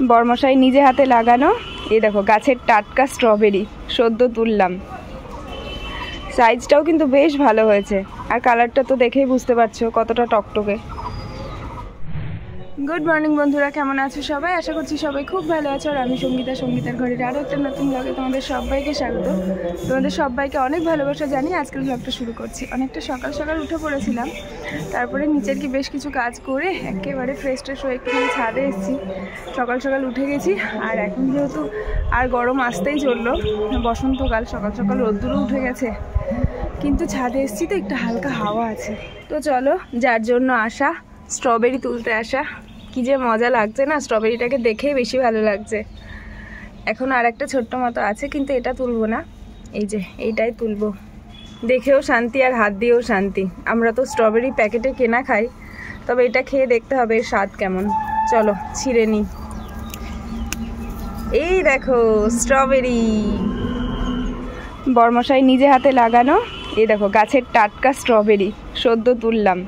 বরমশাই নিজে হাতে লাগানো এই দেখো গাছের টাটকা স্ট্রবেরি সদ্য তুললাম। সাইজটাও কিন্তু বেশ ভালো হয়েছে, আর কালারটা তো দেখেই বুঝতে পারছো কতটা টকটকে। গুড মর্নিং বন্ধুরা, কেমন আছো সবাই? আশা করছি সবাই খুব ভালো আছো। আর আমি সঙ্গীতার ঘরের আরও একটা নতুন ব্লগে তোমাদের সবাইকে স্বাগত। তোমাদের সবাইকে অনেক ভালোবাসা জানিয়ে আজকের ব্লগটা শুরু করছি। অনেকটা সকাল সকাল উঠে পড়েছিলাম, তারপরে নিচের কি বেশ কিছু কাজ করে একেবারে ফ্রেশ ট্রেশ হয়ে একটুখানি ছাদে এসেছি। সকাল সকাল উঠে গেছি, আর এখন যেহেতু আর গরম আসতেই চললো, বসন্তকাল, সকাল সকাল রোদ্দুরও উঠে গেছে, কিন্তু ছাদে এসেছি তো একটু হালকা হাওয়া আছে। তো চলো, যার জন্য আসা, স্ট্রবেরি তুলতে আসা। কি যে মজা লাগছে না, স্ট্রবেরিটাকে দেখেই বেশি ভালো লাগছে। এখন আর একটা ছোট্ট মতো আছে, কিন্তু এটা তুলবো না, এই যে এইটাই তুলবো। দেখেও শান্তি আর হাত দিয়েও শান্তি। আমরা তো স্ট্রবেরি প্যাকেটে কেনা খাই, তবে এটা খেয়ে দেখতে হবে এর স্বাদ কেমন। চলো ছিঁড়ে নিই। এই দেখো স্ট্রবেরি, বরমশাই নিজে হাতে লাগানো এই দেখো গাছের টাটকা স্ট্রবেরি সদ্য তুললাম।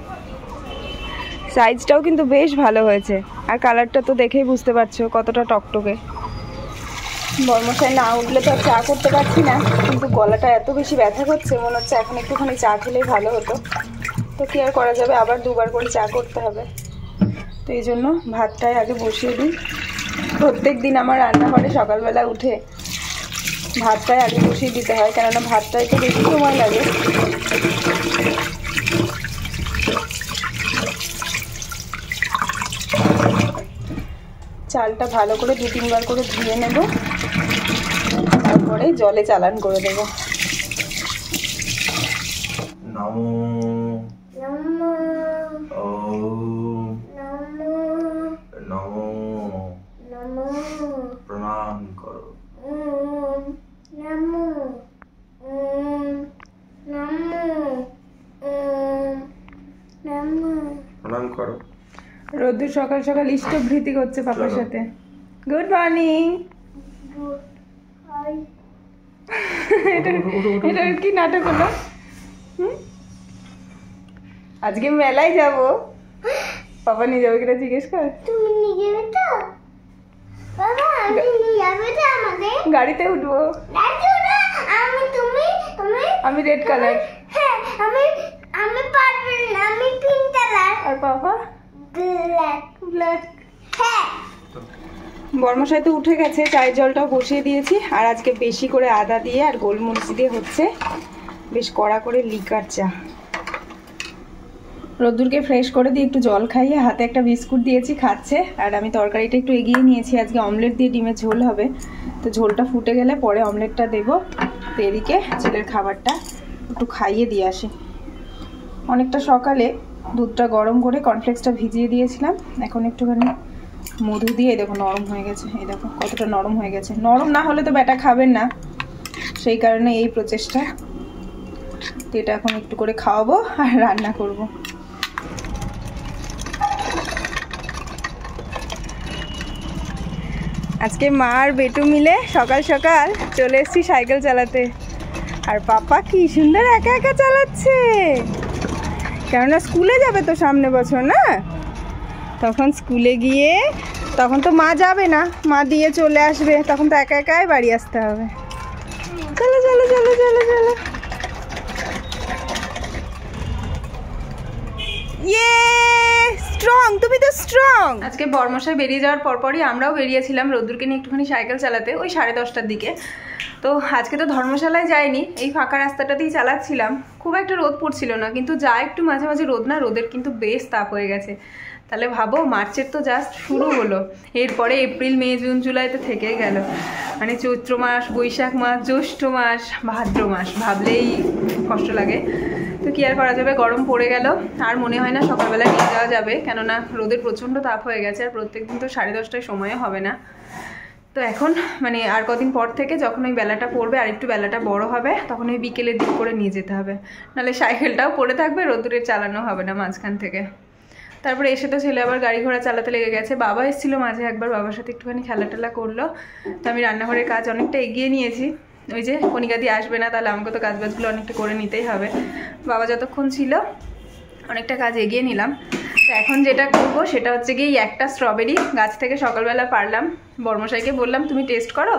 সাইজটাও কিন্তু বেশ ভালো হয়েছে, আর কালারটা তো দেখেই বুঝতে পারছো কতটা টকটকে। বরমশাই না উঠলে তো আর চা করতে পারছি না, কিন্তু গলাটা এত বেশি ব্যথা করছে, মনে হচ্ছে এখন একটুখানি চা খেলেই ভালো হতো। তো কি আর করা যাবে, আবার দুবার করে চা করতে হবে। তো এই জন্য ভাতটাই আগে বসিয়ে দিই। প্রত্যেক দিন আমার রান্নাঘরে সকালবেলা উঠে ভাতটাই আগে বসিয়ে দিতে হয়, কেননা ভাতটাই তো বেশি সময় লাগে। চালটা ভালো করে 2-3 বার করে ধুয়ে নেব, তারপরে জলে চালান করে দেব। নমো নমো নমো নমো প্রণাম করো। নমো নমো নমো প্রণাম করো। রোদ্দুর সকাল সকাল ইষ্টভৃতি করছে পাপার সাথে। Good morning. এটা কি নাটক হলো? আজকে মেলায় যাব, পাপা নিয়ে যাবে কিনা জিজ্ঞেস কর। তুমি নিয়ে যাবে তো? বাবা আমি নিয়ে যাবে তো আমাদের? গাড়িতে উঠবো। আমি রেড কালার। হ্যাঁ আমি পার্পল, আমি পিঙ্ক কালার। আর পাপা ব্ল্যাক। হ্যাঁ বর্মশাই তো উঠে গেছে, চায়ের জলটাও বসিয়ে দিয়েছি। আর আজকে বেশি করে আদা দিয়ে আর গোলমরিচ দিয়ে হচ্ছে বেশ কড়া করে লিকার চা। রোদ্দুরকে ফ্রেশ করে দিয়ে একটু জল খাইয়ে হাতে একটা বিস্কুট দিয়েছি, খাচ্ছে। আর আমি তরকারিটা একটু এগিয়ে নিয়েছি, আজকে অমলেট দিয়ে ডিমের ঝোল হবে। তো ঝোলটা ফুটে গেলে পরে অমলেটটা দেবো। তো এদিকে ছেলের খাবারটা একটু খাইয়ে দিয়ে আসি। অনেকটা সকালে দুধটা গরম করে কর্নফ্লেক্সটা ভিজিয়ে দিয়েছিলাম, এখন একটুখানি মধু দিয়ে দেখো নরম হয়ে গেছে। এই দেখো কতটা নরম হয়ে গেছে। নরম না হলে তো ব্যাটা খাবেন না, সেই কারণে এই প্রচেষ্টা। তো এটা এখন একটু করে খাওয়াবো আর রান্না করব। আজকে মা আর বেটু মিলে সকাল সকাল চলে এসেছি সাইকেল চালাতে। আর পাপা কি সুন্দর একা একা চালাচ্ছে, কেননা স্কুলে যাবে তো সামনে বছর না, তখন স্কুলে গিয়ে তখন তো মা যাবে না, মা দিয়ে চলে আসবে, তখন তো একা একাই বাড়ি আসতে হবে। চলো চলো চলো চলো চলো। ইয়ে স্ট্রং, তুমি তো স্ট্রং। আজকে বরমশাই বেরিয়ে যাওয়ার পরপরই আমরাও বেরিয়েছিলাম রোদ্দুরকে নিয়ে একটুখানি সাইকেল চালাতে, ওই 10:30টার দিকে। তো আজকে তো ধর্মশালায় যাইনি, এই ফাঁকা রাস্তাটাতেই চালাচ্ছিলাম। খুব একটা রোদ পড়ছিল না, কিন্তু যা একটু মাঝে মাঝে রোদ না, রোদের কিন্তু বেশ তাপ হয়ে গেছে। তাহলে ভাবো, মার্চের তো জাস্ট শুরু হলো, এরপরে এপ্রিল মে জুন জুলাই তো থেকেই গেল। মানে চৈত্র মাস, বৈশাখ মাস, জ্যৈষ্ঠ মাস, ভাদ্র মাস, ভাবলেই কষ্ট লাগে। তো কি আর করা যাবে, গরম পড়ে গেল। আর মনে হয় না সকালবেলা নিয়ে যাওয়া যাবে, কেননা রোদের প্রচণ্ড তাপ হয়ে গেছে, আর প্রত্যেকদিন তো 10:30টায় সময়ও হবে না। তো এখন মানে আর কদিন পর থেকে যখন ওই বেলাটা পড়বে, আর একটু বেলাটা বড় হবে, তখন ওই বিকেলের দিক করে নিয়ে যেতে হবে, নাহলে সাইকেলটাও পড়ে থাকবে, রোদ্দুরের চালানো হবে না মাঝখান থেকে। তারপরে এসে তো ছেলে আবার গাড়ি ঘোড়া চালাতে লেগে গেছে। বাবা এসেছিলো মাঝে একবার, বাবার সাথে একটুখানি খেলা টেলা করলো। তো আমি রান্নাঘরের কাজ অনেকটা এগিয়ে নিয়েছি। ওই যে কণিকা দিয়ে আসবে না, তাহলে আমাকে তো কাজবাজগুলো অনেকটা করে নিতেই হবে। বাবা যতক্ষণ ছিল অনেকটা কাজ এগিয়ে নিলাম। তো এখন যেটা করব সেটা হচ্ছে কি একটা স্ট্রবেরি গাছ থেকে সকালবেলা পারলাম, বর্মশাইকে বললাম তুমি টেস্ট করো,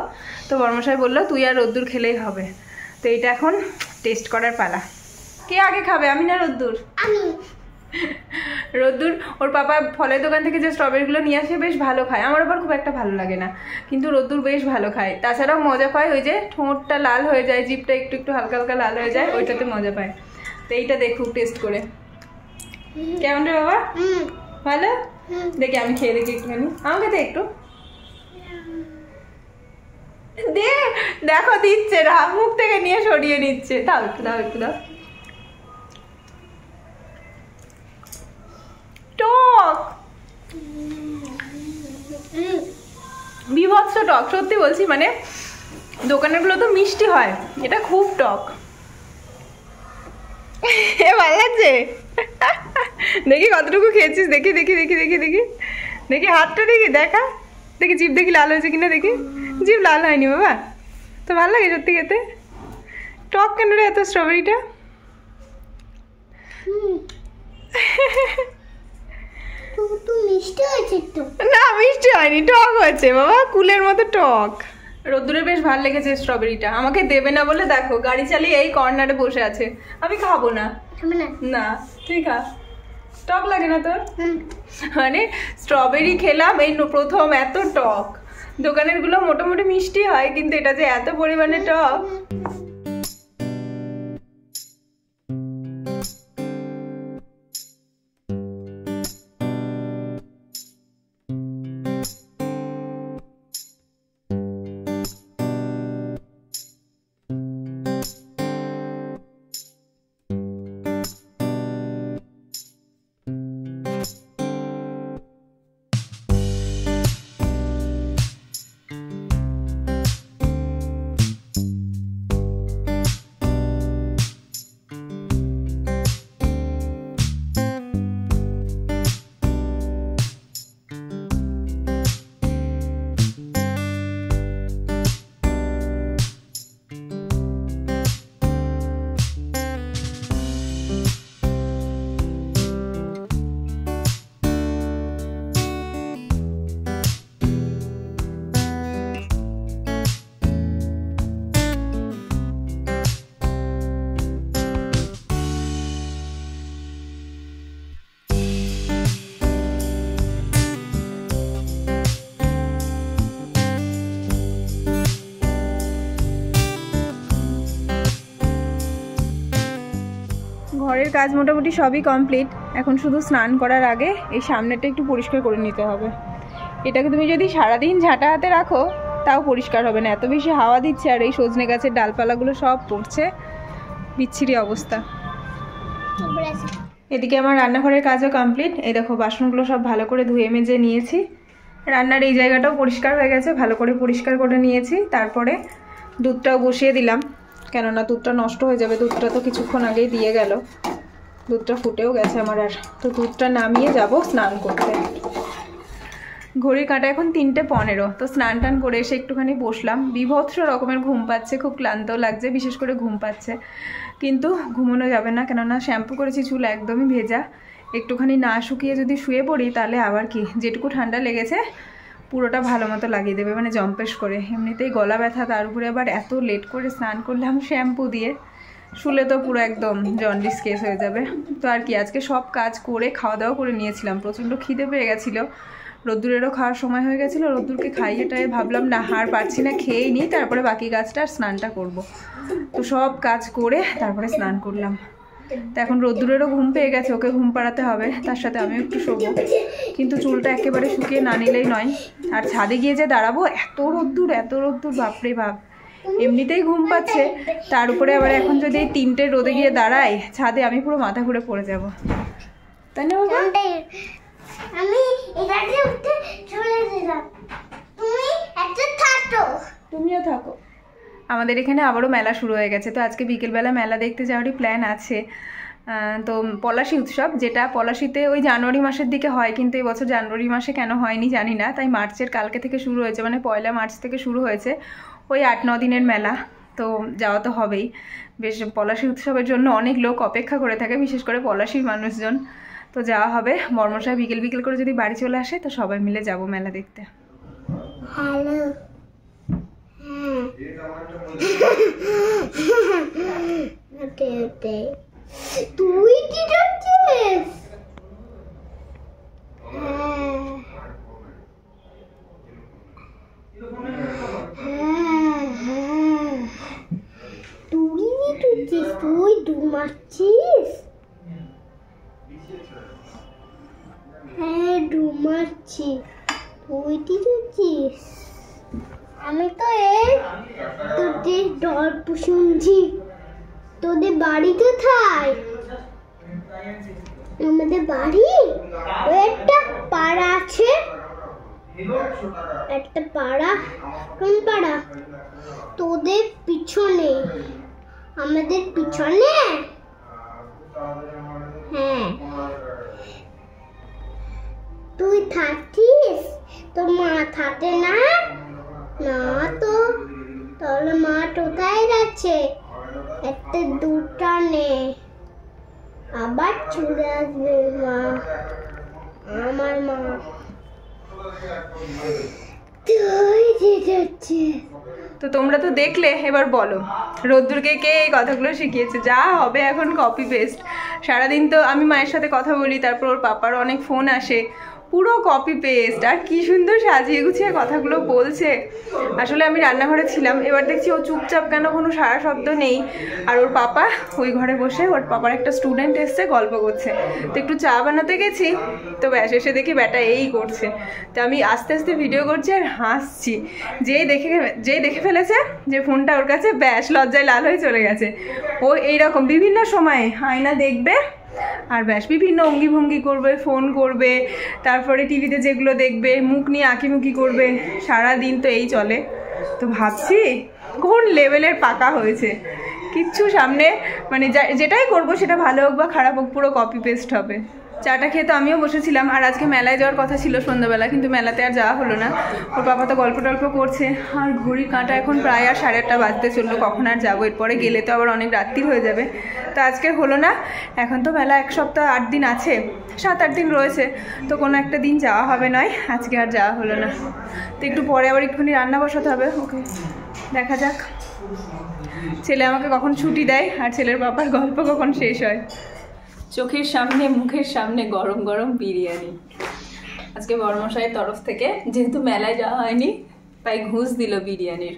তো বর্মশাই বললো তুই আর রোদ্দুর খেলেই হবে। তো এইটা এখন টেস্ট করার পালা। কে আগে খাবে, আমি না রোদ্দুর? আমি। রোদ্দুর ওর পাপা ফলের দোকান থেকে যে স্ট্রবেরিগুলো নিয়ে আসে বেশ ভালো খায়, আমার আবার খুব একটা ভালো লাগে না, কিন্তু রোদ্দুর বেশ ভালো খায়। তাছাড়াও মজা পায়, ওই যে ঠোঁটটা লাল হয়ে যায়, জিভটা একটু একটু হালকা হালকা লাল হয়ে যায়, ওইটাতে মজা পায়। তো এইটা দেখুক টেস্ট করে কেমন রে বাবা, ভালো? দেখি আমি খেয়ে দেখি একটুখানি, আমাকে দে একটু দে। দেখো দিচ্ছে না, মুখ থেকে নিয়ে সরিয়ে নিচ্ছে। দাও একটু, দাও একটু, দাও। টক, বিভৎস টক, সত্যি বলছি। মানে দোকানেরগুলো তো মিষ্টি হয়, এটা খুব টক। এ ভালো লাগছে? দেখি কতটুকু খেয়েছিস, দেখি দেখি দেখি দেখি দেখি দেখি হাতটা দেখি, দেখা দেখি জিভ দেখি লাল হয়েছে কিনা, দেখি জিভ লাল হয়নি বাবা। তো ভালো লাগে সত্যি খেতে? টক কেন রে এত স্ট্রবেরিটা? মিষ্টি হয়েছে একটু। না মিষ্টি হয়নি, টক হয়েছে বাবা, কুলের মতো টক। রোদ্দুরের বেশ ভালো লেগেছে স্ট্রবেরিটা, আমাকে দেবে না বলে দেখো গাড়ি চালিয়ে এই কর্নারে বসে আছে। আমি খাবো না। না তুই খা, টক লাগে না তোর? মানে স্ট্রবেরি খেলাম এই প্রথম, এত টক। দোকানের গুলো মোটামুটি মিষ্টি হয়, কিন্তু এটা যে এত পরিমাণে টক। ঘরের কাজ মোটামুটি সবই কমপ্লিট, এখন শুধু স্নান করার আগে এই সামনেটা একটু পরিষ্কার করে নিতে হবে। এটাকে তুমি যদি সারাদিন ঝাঁটা হাতে রাখো তাও পরিষ্কার হবে না, এত বেশি হাওয়া দিচ্ছে, আর এই সজনে গাছের ডালপালাগুলো সব পড়ছে, বিচ্ছিরি অবস্থা। এদিকে আমার রান্নাঘরের কাজও কমপ্লিট, এই দেখো বাসনগুলো সব ভালো করে ধুয়ে মেজে নিয়েছি, রান্নার এই জায়গাটাও পরিষ্কার হয়ে গেছে, ভালো করে পরিষ্কার করে নিয়েছি। তারপরে দুধটাও বসিয়ে দিলাম, কেননা দুধটা নষ্ট হয়ে যাবে, দুধটা তো কিছুক্ষণ আগেই দিয়ে গেল, দুধটা ফুটেও গেছে আমার। আর তো দুধটা নামিয়ে যাব স্নান করতে। ঘড়ির কাঁটা এখন 3:15, তো স্নান টান করে এসে একটুখানি বসলাম। বিভৎস রকমের ঘুম পাচ্ছে, খুব ক্লান্তও লাগছে, বিশেষ করে ঘুম পাচ্ছে, কিন্তু ঘুমানো যাবে না, কেননা শ্যাম্পু করেছি, চুল একদমই ভেজা, একটুখানি না শুকিয়ে যদি শুয়ে পড়ি তাহলে আবার কি, যেটুকু ঠান্ডা লেগেছে পুরোটা ভালো মতো লাগিয়ে দেবে, মানে জম্পেশ করে। এমনিতেই গলা ব্যথা, তার উপরে আবার এত লেট করে স্নান করলাম শ্যাম্পু দিয়ে, শুলে তো পুরো একদম জন্ডিস কেস হয়ে যাবে। তো আর কি, আজকে সব কাজ করে খাওয়া দাওয়া করে নিয়েছিলাম, প্রচণ্ড খিদে পেয়ে গেছিলো, রোদ্দুরেরও খাওয়ার সময় হয়ে গেছিলো, রোদ্দুরকে খাইয়ে টাইয়ে ভাবলাম না আর পারছি না, খেয়েই নিই, তারপরে বাকি কাজটা আর স্নানটা করব। তো সব কাজ করে তারপরে স্নান করলাম। তো এখন রোদ্দুরেরও ঘুম পেয়ে গেছে, ওকে ঘুম পাড়াতে হবে, তার সাথে আমিও একটু শোবো, কিন্তু চুলটা একেবারে শুকিয়ে না নিলেই নয়। আর ছাদে গিয়ে যে দাঁড়াবো, এত রোদ্দুর বাপরে বাপ, এমনিতেই ঘুম পাচ্ছে, তার উপরে আবার এখন যদি এই 3টে রোদে গিয়ে দাঁড়াই ছাদে, আমি পুরো মাথা ঘুরে পড়ে যাব, তাই না বাবা? আমি এটাতে উঠে চলে যেতাম, তুমি একটা থাকো, তুমিও থাকো। আমাদের এখানে আবারও মেলা শুরু হয়ে গেছে, তো আজকে বিকেলবেলা মেলা দেখতে যাওয়ারই প্ল্যান আছে। তো পলাশী উৎসব, যেটা পলাশীতে ওই জানুয়ারি মাসের দিকে হয়, কিন্তু এবছর জানুয়ারি মাসে কেন হয়নি জানি না, তাই মার্চের কালকে থেকে শুরু হয়েছে, মানে 1 মার্চ থেকে শুরু হয়েছে, ওই 8-9 দিনের মেলা। তো যাওয়া তো হবেই, বেশ পলাশী উৎসবের জন্য অনেক লোক অপেক্ষা করে থাকে, বিশেষ করে পলাশীর মানুষজন। তো যাওয়া হবে। বর্মশাই বিকেল বিকেল করে যদি বাড়ি চলে আসে তো সবাই মিলে যাব মেলা দেখতে। হ্যালো তুই কি করছিস? তুই ডুমাচ্ছিস? হ্যাঁ ডুমাচ্ছি। তুই কি করছিস? আমি তো তোদের গল্প শুনছি। তোদের বাড়ি কোথায়? আমাদের বাড়ি একটা পাড়া আছে, একটা পাড়া। কোন পাড়া? তোদের পিছনে। আমাদের পিছনে? হ্যাঁ। তুই থাকিস? তোর মা থাকে না? না তো। তাহলে মা কোথায় যাচ্ছে? একটা দুটা নে, আবার চলে আসবে মা। আমার মা। তুই যাচ্ছিস? তো তোমরা তো দেখলে, এবার বলো রোদ্দুরকে কে এই কথাগুলো শিখিয়েছে? যা হবে এখন কপি পেস্ট। সারাদিন তো আমি মায়ের সাথে কথা বলি, তারপর ওর পাপার অনেক ফোন আসে, পুরো কপি পেস্ট। আর কি সুন্দর সাজিয়ে গুছিয়ে কথাগুলো বলছে। আসলে আমি রান্নাঘরে ছিলাম, এবার দেখছি ও চুপচাপ কেন, কোনো সারা শব্দ নেই। আর ওর পাপা ওই ঘরে বসে ওর পাপার একটা স্টুডেন্ট এসছে গল্প করছে। তো একটু চা বানাতে গেছি, তো ব্যাস এসে দেখি ব্যাটা এই করছে। তো আমি আস্তে আস্তে ভিডিও করছি আর হাসছি। যেই দেখে ফেলেছে যে ফোনটা ওর কাছে, ব্যাস লজ্জায় লাল হয়ে চলে গেছে। ও এইরকম বিভিন্ন সময়ে আয়না দেখবে আর ব্যাস বিভিন্ন অঙ্গি ভঙ্গি করবে, ফোন করবে, তারপরে টিভিতে যেগুলো দেখবে মুখ নিয়ে আঁকিমুখি করবে। সারাদিন তো এই চলে। তো ভাবছি কোন লেভেলের পাকা হয়েছে। কিচ্ছু সামনে মানে যেটাই করবো সেটা ভালো হোক বা খারাপ হোক পুরো কপি পেস্ট হবে। চাটা খেয়ে তো আমিও বসেছিলাম। আর আজকে মেলায় যাওয়ার কথা ছিল সন্ধ্যাবেলা, কিন্তু মেলাতে আর যাওয়া হলো না। ওর বাবা তো গল্প টল্প করছে। আর ঘড়ির কাঁটা এখন প্রায় আর 8:30 বাজতে চললো। কখন আর যাবো? এরপরে গেলে তো আবার অনেক রাত্রি হয়ে যাবে। তো আজকে হলো না। এখন তো মেলা 1 সপ্তাহ 8 দিন আছে, 7-8 দিন রয়েছে। তো কোনো একটা দিন যাওয়া হবে নয়, আজকে আর যাওয়া হলো না। তো একটু পরে আবার একটুখানি রান্না বসাতে হবে। ওকে দেখা যাক ছেলে আমাকে কখন ছুটি দেয় আর ছেলের বাবার গল্প কখন শেষ হয়। চোখের সামনে মুখের সামনে গরম গরম বিরিয়ানি। আজকে বড়মশাইয়ের তরফ থেকে, যেহেতু মেলায় যাওয়া হয়নি তাই ঘুষ দিল বিরিয়ানির।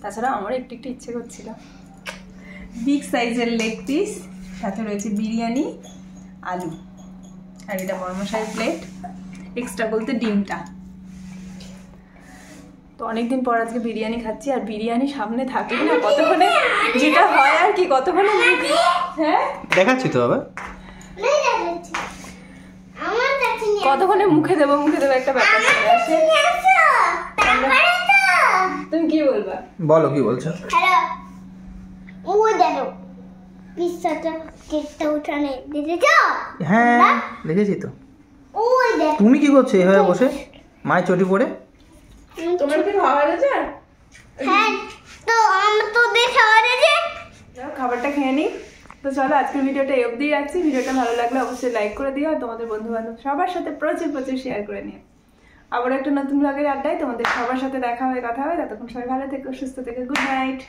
তাছাড়া আমার একটু একটু ইচ্ছে করছিল। বিগ সাইজের লেগ পিস, সাথে রয়েছে বিরিয়ানি, আলু, আর এটা বড়মশাইয়ের প্লেট। এক্সট্রা বলতে ডিমটা। তো অনেকদিন পর আজকে বিরিয়ানি খাচ্ছি। আর বিরিয়ানি সামনে থাকলে না কতক্ষণে যেটা হয় আর কি, কতক্ষণে হ্যাঁ দেখাচ্ছি তো বাবা, কতক্ষণে মুখে দেবো একটা ব্যাপার চলে আসে। তুমি কি বলবা? বলো কি বলছো? হ্যাঁ দেখেছি তো। তুমি কি করছো এভাবে বসে মায়ের চটি পড়ে? তোমার কি খাবার আছে? হ্যাঁ তো আমরা তো খাবার আছে, খাবারটা খেয়ে নিই। তো চলো আজকের ভিডিওটা এই অবধি রাখছি। ভিডিওটা ভালো লাগলে অবশ্যই লাইক করে দিও আর তোমাদের বন্ধু বান্ধব সবার সাথে প্রচুর শেয়ার করে নিও। আবার একটা নতুন ব্লগের আড্ডায় তোমাদের সবার সাথে দেখা হবে, কথা হবে। ততক্ষণ সবাই ভালো থেকো, সুস্থ থেকো। Good night.